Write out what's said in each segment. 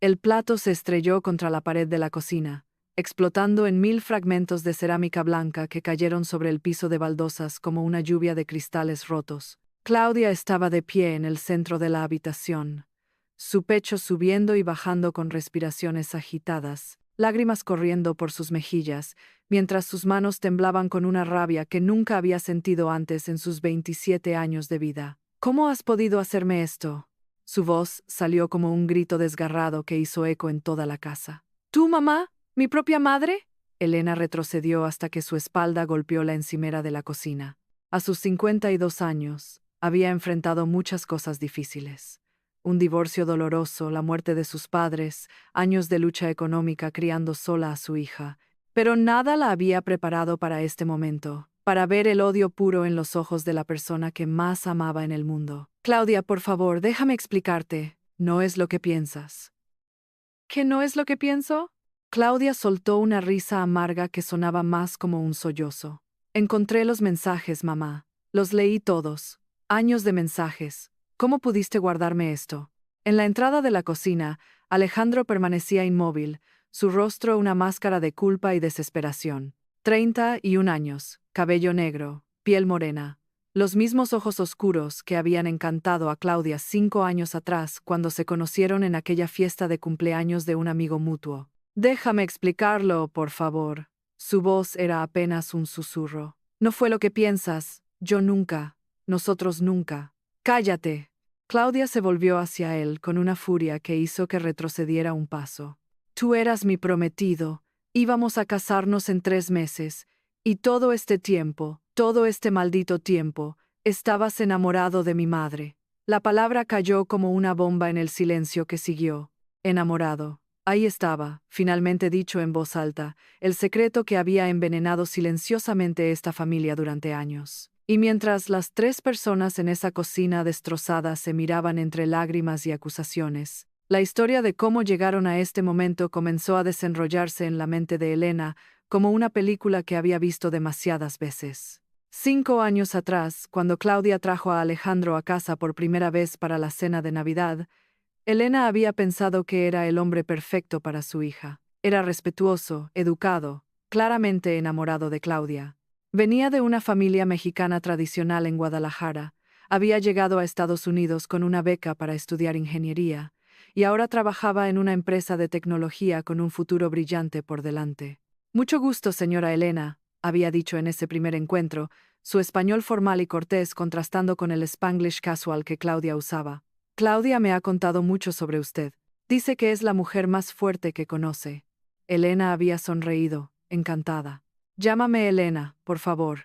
El plato se estrelló contra la pared de la cocina, explotando en 1000 fragmentos de cerámica blanca que cayeron sobre el piso de baldosas como una lluvia de cristales rotos. Claudia estaba de pie en el centro de la habitación, su pecho subiendo y bajando con respiraciones agitadas, lágrimas corriendo por sus mejillas, mientras sus manos temblaban con una rabia que nunca había sentido antes en sus 27 años de vida. ¿Cómo has podido hacerme esto? Su voz salió como un grito desgarrado que hizo eco en toda la casa. ¿Tú, mamá? ¿Mi propia madre? Elena retrocedió hasta que su espalda golpeó la encimera de la cocina. A sus 52 años, había enfrentado muchas cosas difíciles. Un divorcio doloroso, la muerte de sus padres, años de lucha económica criando sola a su hija. Pero nada la había preparado para este momento, para ver el odio puro en los ojos de la persona que más amaba en el mundo. Claudia, por favor, déjame explicarte. No es lo que piensas. ¿Qué no es lo que pienso? Claudia soltó una risa amarga que sonaba más como un sollozo. Encontré los mensajes, mamá. Los leí todos. Años de mensajes. ¿Cómo pudiste guardarme esto? En la entrada de la cocina, Alejandro permanecía inmóvil, su rostro una máscara de culpa y desesperación. 31 años, cabello negro, piel morena. Los mismos ojos oscuros que habían encantado a Claudia 5 años atrás cuando se conocieron en aquella fiesta de cumpleaños de un amigo mutuo. Déjame explicarlo, por favor. Su voz era apenas un susurro. No fue lo que piensas. Yo nunca. Nosotros nunca. Cállate. Claudia se volvió hacia él con una furia que hizo que retrocediera un paso. Tú eras mi prometido. Íbamos a casarnos en 3 meses. Y todo este tiempo, todo este maldito tiempo, estabas enamorado de mi madre. La palabra cayó como una bomba en el silencio que siguió. Enamorado. Ahí estaba, finalmente dicho en voz alta, el secreto que había envenenado silenciosamente esta familia durante años. Y mientras las 3 personas en esa cocina destrozada se miraban entre lágrimas y acusaciones, la historia de cómo llegaron a este momento comenzó a desenrollarse en la mente de Elena como una película que había visto demasiadas veces. 5 años atrás, cuando Claudia trajo a Alejandro a casa por primera vez para la cena de Navidad, Elena había pensado que era el hombre perfecto para su hija. Era respetuoso, educado, claramente enamorado de Claudia. Venía de una familia mexicana tradicional en Guadalajara, había llegado a Estados Unidos con una beca para estudiar ingeniería, y ahora trabajaba en una empresa de tecnología con un futuro brillante por delante. Mucho gusto, señora Elena, había dicho en ese primer encuentro, su español formal y cortés contrastando con el Spanglish casual que Claudia usaba. Claudia me ha contado mucho sobre usted. Dice que es la mujer más fuerte que conoce. Elena había sonreído, encantada. Llámame Elena, por favor.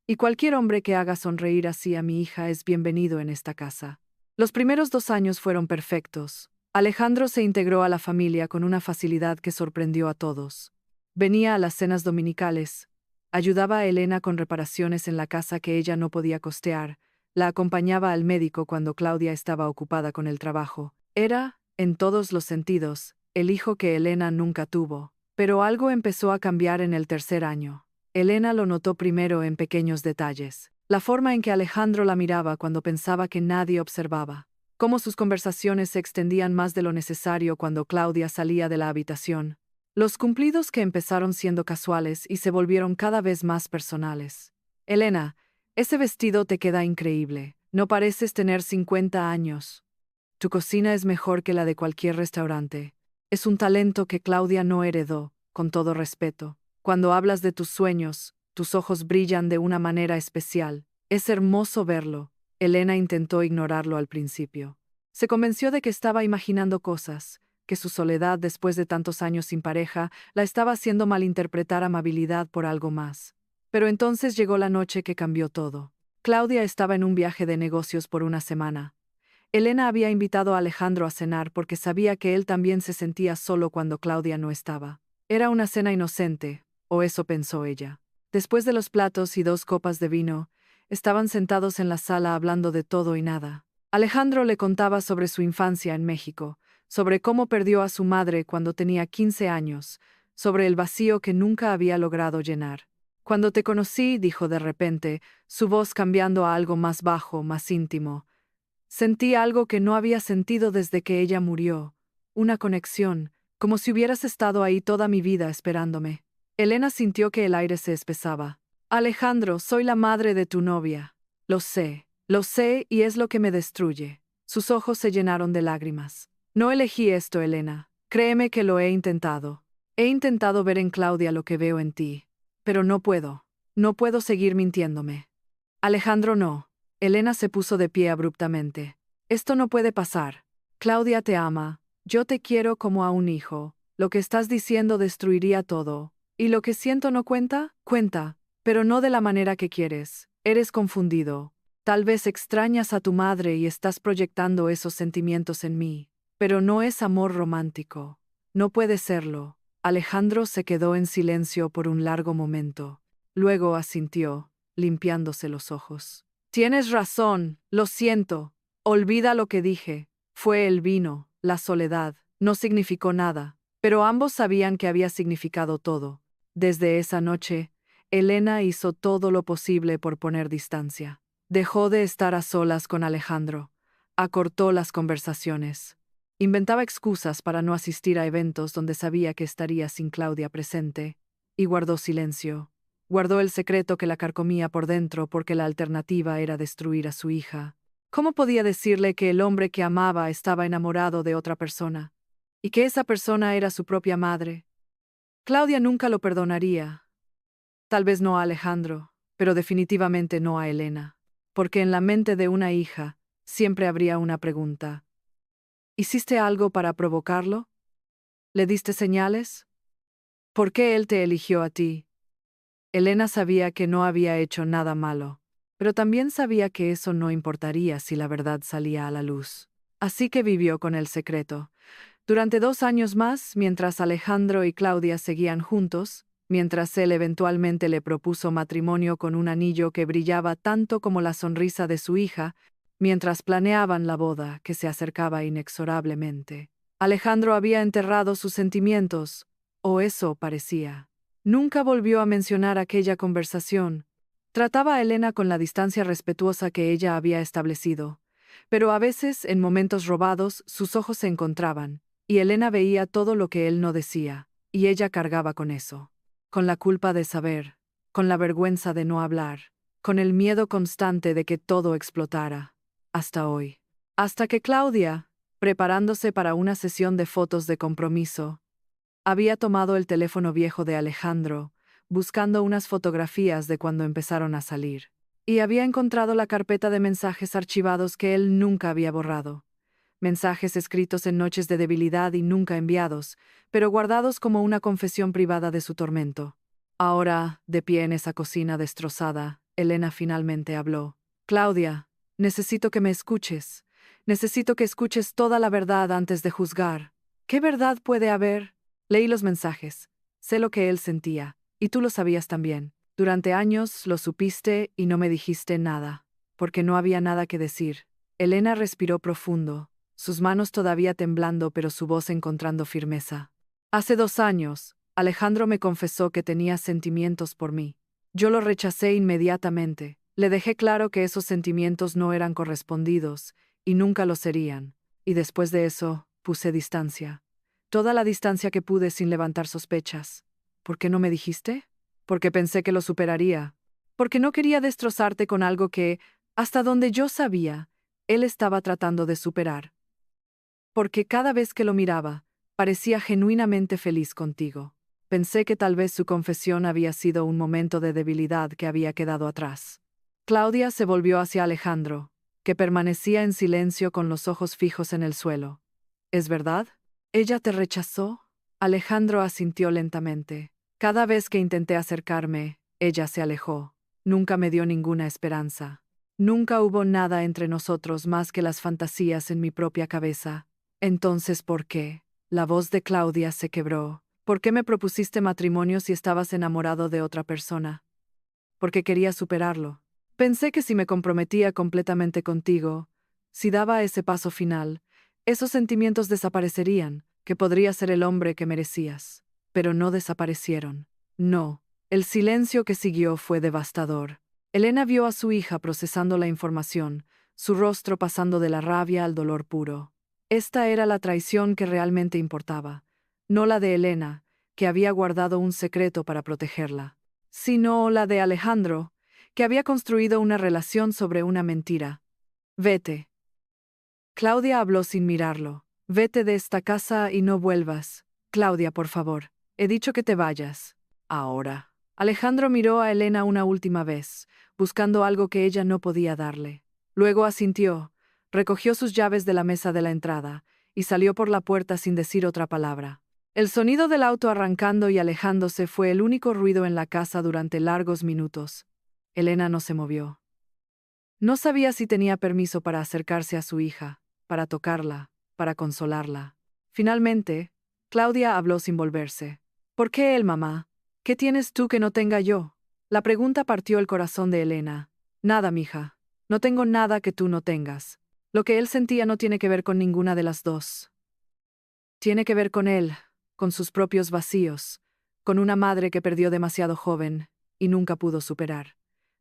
Y cualquier hombre que haga sonreír así a mi hija es bienvenido en esta casa. Los primeros 2 años fueron perfectos. Alejandro se integró a la familia con una facilidad que sorprendió a todos. Venía a las cenas dominicales. Ayudaba a Elena con reparaciones en la casa que ella no podía costear. La acompañaba al médico cuando Claudia estaba ocupada con el trabajo. Era, en todos los sentidos, el hijo que Elena nunca tuvo. Pero algo empezó a cambiar en el 3er año. Elena lo notó primero en pequeños detalles. La forma en que Alejandro la miraba cuando pensaba que nadie observaba. Cómo sus conversaciones se extendían más de lo necesario cuando Claudia salía de la habitación. Los cumplidos que empezaron siendo casuales y se volvieron cada vez más personales. Elena, ese vestido te queda increíble. No pareces tener 50 años. Tu cocina es mejor que la de cualquier restaurante. Es un talento que Claudia no heredó, con todo respeto. Cuando hablas de tus sueños, tus ojos brillan de una manera especial. Es hermoso verlo. Elena intentó ignorarlo al principio. Se convenció de que estaba imaginando cosas, que su soledad después de tantos años sin pareja la estaba haciendo malinterpretar amabilidad por algo más. Pero entonces llegó la noche que cambió todo. Claudia estaba en un viaje de negocios por una semana. Elena había invitado a Alejandro a cenar porque sabía que él también se sentía solo cuando Claudia no estaba. Era una cena inocente, o eso pensó ella. Después de los platos y 2 copas de vino, estaban sentados en la sala hablando de todo y nada. Alejandro le contaba sobre su infancia en México, sobre cómo perdió a su madre cuando tenía 15 años, sobre el vacío que nunca había logrado llenar. Cuando te conocí, dijo de repente, su voz cambiando a algo más bajo, más íntimo. Sentí algo que no había sentido desde que ella murió, una conexión, como si hubieras estado ahí toda mi vida esperándome. Elena sintió que el aire se espesaba. Alejandro, soy la madre de tu novia. Lo sé y es lo que me destruye. Sus ojos se llenaron de lágrimas. No elegí esto, Elena. Créeme que lo he intentado. He intentado ver en Claudia lo que veo en ti. Pero no puedo. No puedo seguir mintiéndome. Alejandro, no. Elena se puso de pie abruptamente. Esto no puede pasar. Claudia te ama. Yo te quiero como a un hijo. Lo que estás diciendo destruiría todo. ¿Y lo que siento no cuenta? Cuenta, pero no de la manera que quieres. Eres confundido. Tal vez extrañas a tu madre y estás proyectando esos sentimientos en mí. Pero no es amor romántico. No puede serlo. Alejandro se quedó en silencio por un largo momento. Luego asintió, limpiándose los ojos. Tienes razón, lo siento. Olvida lo que dije. Fue el vino, la soledad. No significó nada. Pero ambos sabían que había significado todo. Desde esa noche, Elena hizo todo lo posible por poner distancia. Dejó de estar a solas con Alejandro. Acortó las conversaciones. Inventaba excusas para no asistir a eventos donde sabía que estaría sin Claudia presente. Y guardó silencio. Guardó el secreto que la carcomía por dentro porque la alternativa era destruir a su hija. ¿Cómo podía decirle que el hombre que amaba estaba enamorado de otra persona? Y que esa persona era su propia madre. Claudia nunca lo perdonaría. Tal vez no a Alejandro, pero definitivamente no a Elena. Porque en la mente de una hija siempre habría una pregunta. ¿Hiciste algo para provocarlo? ¿Le diste señales? ¿Por qué él te eligió a ti? Elena sabía que no había hecho nada malo, pero también sabía que eso no importaría si la verdad salía a la luz. Así que vivió con el secreto. Durante 2 años más, mientras Alejandro y Claudia seguían juntos, mientras él eventualmente le propuso matrimonio con un anillo que brillaba tanto como la sonrisa de su hija, mientras planeaban la boda que se acercaba inexorablemente. Alejandro había enterrado sus sentimientos, o eso parecía. Nunca volvió a mencionar aquella conversación. Trataba a Elena con la distancia respetuosa que ella había establecido, pero a veces, en momentos robados, sus ojos se encontraban, y Elena veía todo lo que él no decía, y ella cargaba con eso, con la culpa de saber, con la vergüenza de no hablar, con el miedo constante de que todo explotara, hasta hoy. Hasta que Claudia, preparándose para una sesión de fotos de compromiso, había tomado el teléfono viejo de Alejandro, buscando unas fotografías de cuando empezaron a salir, y había encontrado la carpeta de mensajes archivados que él nunca había borrado. Mensajes escritos en noches de debilidad y nunca enviados, pero guardados como una confesión privada de su tormento. Ahora, de pie en esa cocina destrozada, Elena finalmente habló. Claudia, necesito que me escuches. Necesito que escuches toda la verdad antes de juzgar. ¿Qué verdad puede haber? Leí los mensajes. Sé lo que él sentía, y tú lo sabías también. Durante años lo supiste y no me dijiste nada, porque no había nada que decir. Elena respiró profundo, sus manos todavía temblando pero su voz encontrando firmeza. Hace 2 años, Alejandro me confesó que tenía sentimientos por mí. Yo lo rechacé inmediatamente. Le dejé claro que esos sentimientos no eran correspondidos, y nunca lo serían. Y después de eso, puse distancia. Toda la distancia que pude sin levantar sospechas. ¿Por qué no me dijiste? Porque pensé que lo superaría. Porque no quería destrozarte con algo que, hasta donde yo sabía, él estaba tratando de superar. Porque cada vez que lo miraba, parecía genuinamente feliz contigo. Pensé que tal vez su confesión había sido un momento de debilidad que había quedado atrás. Claudia se volvió hacia Alejandro, que permanecía en silencio con los ojos fijos en el suelo. ¿Es verdad? ¿Ella te rechazó? Alejandro asintió lentamente. Cada vez que intenté acercarme, ella se alejó. Nunca me dio ninguna esperanza. Nunca hubo nada entre nosotros más que las fantasías en mi propia cabeza. Entonces, ¿por qué? La voz de Claudia se quebró. ¿Por qué me propusiste matrimonio si estabas enamorado de otra persona? Porque quería superarlo. Pensé que si me comprometía completamente contigo, si daba ese paso final, esos sentimientos desaparecerían, que podría ser el hombre que merecías. Pero no desaparecieron. No. El silencio que siguió fue devastador. Elena vio a su hija procesando la información, su rostro pasando de la rabia al dolor puro. Esta era la traición que realmente importaba, no la de Elena, que había guardado un secreto para protegerla, sino la de Alejandro, que había construido una relación sobre una mentira. Vete. Claudia habló sin mirarlo. Vete de esta casa y no vuelvas. Claudia, por favor. He dicho que te vayas. Ahora. Alejandro miró a Elena una última vez, buscando algo que ella no podía darle. Luego asintió, recogió sus llaves de la mesa de la entrada, y salió por la puerta sin decir otra palabra. El sonido del auto arrancando y alejándose fue el único ruido en la casa durante largos minutos. Elena no se movió. No sabía si tenía permiso para acercarse a su hija, para tocarla, para consolarla. Finalmente, Claudia habló sin volverse. ¿Por qué él, mamá? ¿Qué tienes tú que no tenga yo? La pregunta partió el corazón de Elena. Nada, mija. No tengo nada que tú no tengas. Lo que él sentía no tiene que ver con ninguna de las dos. Tiene que ver con él, con sus propios vacíos, con una madre que perdió demasiado joven y nunca pudo superar.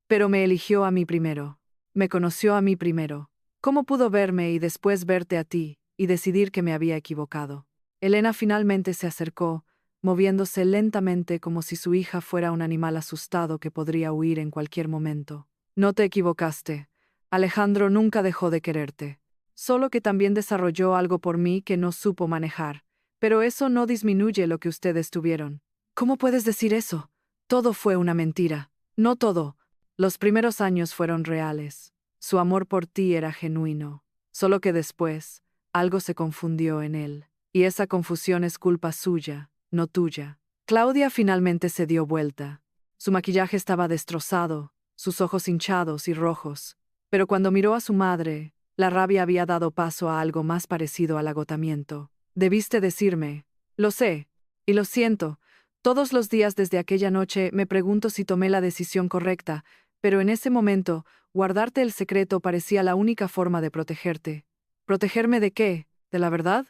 Pero me eligió a mí primero. Me conoció a mí primero. ¿Cómo pudo verme y después verte a ti y decidir que me había equivocado? Elena finalmente se acercó, moviéndose lentamente como si su hija fuera un animal asustado que podría huir en cualquier momento. No te equivocaste. Alejandro nunca dejó de quererte. Solo que también desarrolló algo por mí que no supo manejar. Pero eso no disminuye lo que ustedes tuvieron. ¿Cómo puedes decir eso? Todo fue una mentira. No todo. Los primeros años fueron reales. Su amor por ti era genuino. Solo que después, algo se confundió en él. Y esa confusión es culpa suya, no tuya. Claudia finalmente se dio vuelta. Su maquillaje estaba destrozado, sus ojos hinchados y rojos. Pero cuando miró a su madre, la rabia había dado paso a algo más parecido al agotamiento. Debiste decirme. Lo sé. Y lo siento. Todos los días desde aquella noche me pregunto si tomé la decisión correcta, pero en ese momento, guardarte el secreto parecía la única forma de protegerte. ¿Protegerme de qué? ¿De la verdad?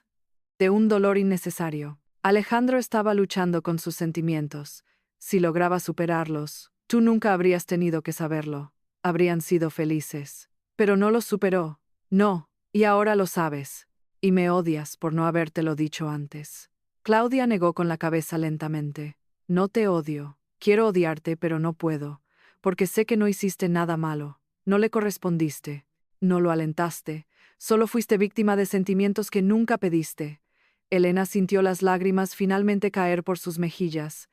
De un dolor innecesario. Alejandro estaba luchando con sus sentimientos. Si lograba superarlos, tú nunca habrías tenido que saberlo. Habrían sido felices. Pero no los superó. No, y ahora lo sabes. Y me odias por no habértelo dicho antes. Claudia negó con la cabeza lentamente. No te odio. Quiero odiarte, pero no puedo. Porque sé que no hiciste nada malo. No le correspondiste. No lo alentaste. Solo fuiste víctima de sentimientos que nunca pediste. Elena sintió las lágrimas finalmente caer por sus mejillas.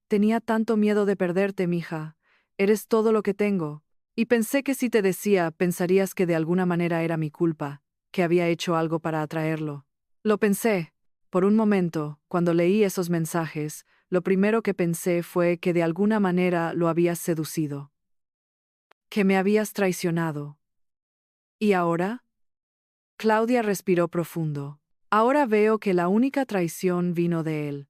Tenía tanto miedo de perderte, mija. Eres todo lo que tengo. Y pensé que si te decía, pensarías que de alguna manera era mi culpa, que había hecho algo para atraerlo. Lo pensé. Por un momento, cuando leí esos mensajes, lo primero que pensé fue que de alguna manera lo habías seducido. Que me habías traicionado. ¿Y ahora? Claudia respiró profundo. Ahora veo que la única traición vino de él.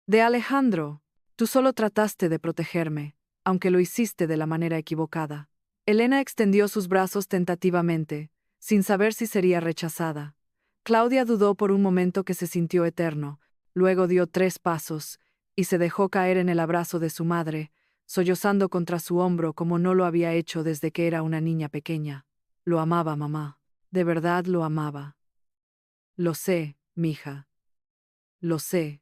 De Alejandro. Tú solo trataste de protegerme, aunque lo hiciste de la manera equivocada. Elena extendió sus brazos tentativamente, sin saber si sería rechazada. Claudia dudó por un momento que se sintió eterno, luego dio 3 pasos, y se dejó caer en el abrazo de su madre, sollozando contra su hombro como no lo había hecho desde que era una niña pequeña. Lo amaba, mamá. De verdad lo amaba. Lo sé, mija. Lo sé.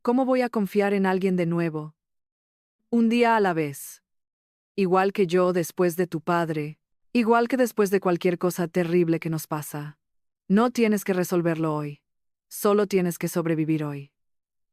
¿Cómo voy a confiar en alguien de nuevo? Un día a la vez. Igual que yo después de tu padre, igual que después de cualquier cosa terrible que nos pasa. No tienes que resolverlo hoy. Solo tienes que sobrevivir hoy.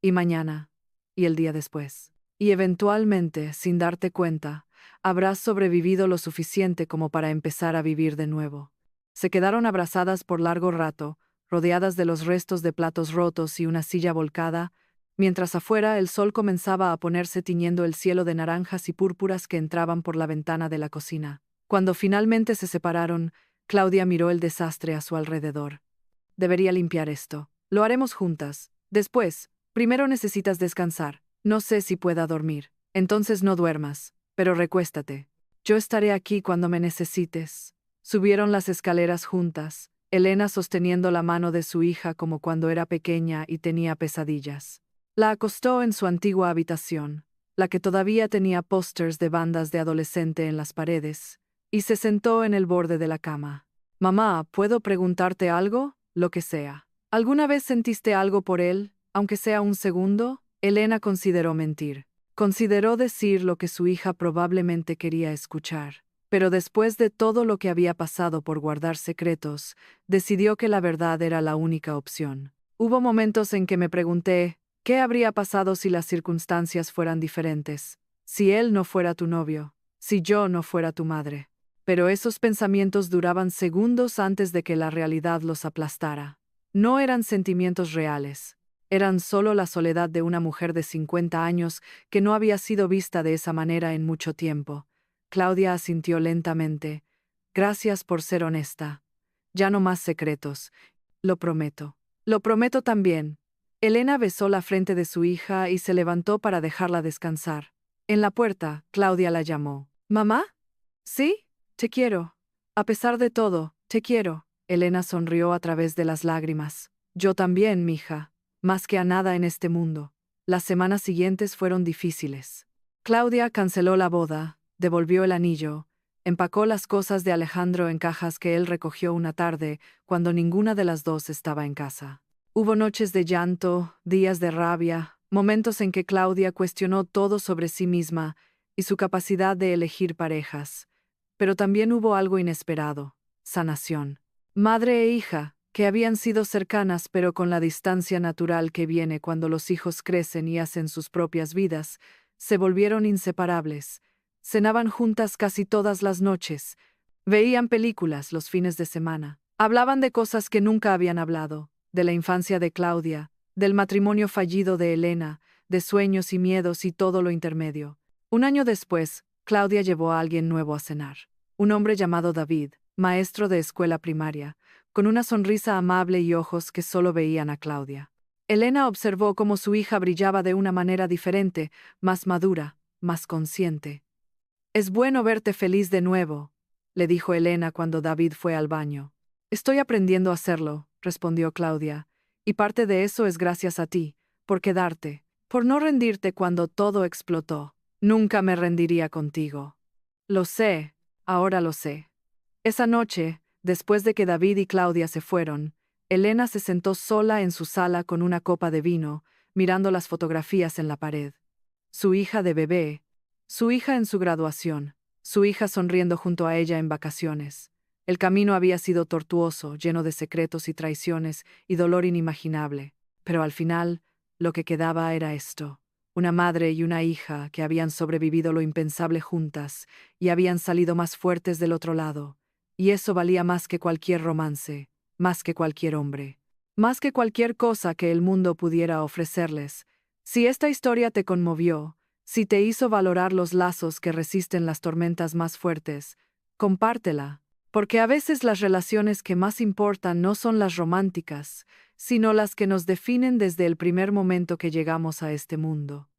Y mañana. Y el día después. Y eventualmente, sin darte cuenta, habrás sobrevivido lo suficiente como para empezar a vivir de nuevo. Se quedaron abrazadas por largo rato, rodeadas de los restos de platos rotos y una silla volcada, mientras afuera el sol comenzaba a ponerse tiñendo el cielo de naranjas y púrpuras que entraban por la ventana de la cocina. Cuando finalmente se separaron, Claudia miró el desastre a su alrededor. Debería limpiar esto. Lo haremos juntas. Después, primero necesitas descansar. No sé si pueda dormir. Entonces no duermas, pero recuéstate. Yo estaré aquí cuando me necesites. Subieron las escaleras juntas, Elena sosteniendo la mano de su hija como cuando era pequeña y tenía pesadillas. La acostó en su antigua habitación, la que todavía tenía pósters de bandas de adolescente en las paredes, y se sentó en el borde de la cama. «Mamá, ¿puedo preguntarte algo?», lo que sea. ¿Alguna vez sentiste algo por él, aunque sea un segundo? Elena consideró mentir. Consideró decir lo que su hija probablemente quería escuchar. Pero después de todo lo que había pasado por guardar secretos, decidió que la verdad era la única opción. Hubo momentos en que me pregunté, ¿qué habría pasado si las circunstancias fueran diferentes? Si él no fuera tu novio, si yo no fuera tu madre. Pero esos pensamientos duraban segundos antes de que la realidad los aplastara. No eran sentimientos reales. Eran solo la soledad de una mujer de 50 años que no había sido vista de esa manera en mucho tiempo. Claudia asintió lentamente. Gracias por ser honesta. Ya no más secretos. Lo prometo. Lo prometo también. Elena besó la frente de su hija y se levantó para dejarla descansar. En la puerta, Claudia la llamó. ¿Mamá? ¿Sí? Te quiero. A pesar de todo, te quiero. Elena sonrió a través de las lágrimas. Yo también, mija. Más que a nada en este mundo. Las semanas siguientes fueron difíciles. Claudia canceló la boda, devolvió el anillo, empacó las cosas de Alejandro en cajas que él recogió una tarde cuando ninguna de las dos estaba en casa. Hubo noches de llanto, días de rabia, momentos en que Claudia cuestionó todo sobre sí misma y su capacidad de elegir parejas. Pero también hubo algo inesperado: sanación. Madre e hija, que habían sido cercanas pero con la distancia natural que viene cuando los hijos crecen y hacen sus propias vidas, se volvieron inseparables. Cenaban juntas casi todas las noches, veían películas los fines de semana, hablaban de cosas que nunca habían hablado, de la infancia de Claudia, del matrimonio fallido de Elena, de sueños y miedos y todo lo intermedio. Un año después, Claudia llevó a alguien nuevo a cenar. Un hombre llamado David, maestro de escuela primaria, con una sonrisa amable y ojos que solo veían a Claudia. Elena observó cómo su hija brillaba de una manera diferente, más madura, más consciente. «Es bueno verte feliz de nuevo», le dijo Elena cuando David fue al baño. «Estoy aprendiendo a hacerlo», respondió Claudia, «y parte de eso es gracias a ti, por quedarte, por no rendirte cuando todo explotó. Nunca me rendiría contigo». «Lo sé, ahora lo sé». Esa noche, después de que David y Claudia se fueron, Elena se sentó sola en su sala con una copa de vino, mirando las fotografías en la pared. Su hija de bebé, su hija en su graduación, su hija sonriendo junto a ella en vacaciones. El camino había sido tortuoso, lleno de secretos y traiciones y dolor inimaginable, pero al final, lo que quedaba era esto: una madre y una hija que habían sobrevivido lo impensable juntas y habían salido más fuertes del otro lado. Y eso valía más que cualquier romance, más que cualquier hombre, más que cualquier cosa que el mundo pudiera ofrecerles. Si esta historia te conmovió, si te hizo valorar los lazos que resisten las tormentas más fuertes, compártela, porque a veces las relaciones que más importan no son las románticas, sino las que nos definen desde el primer momento que llegamos a este mundo.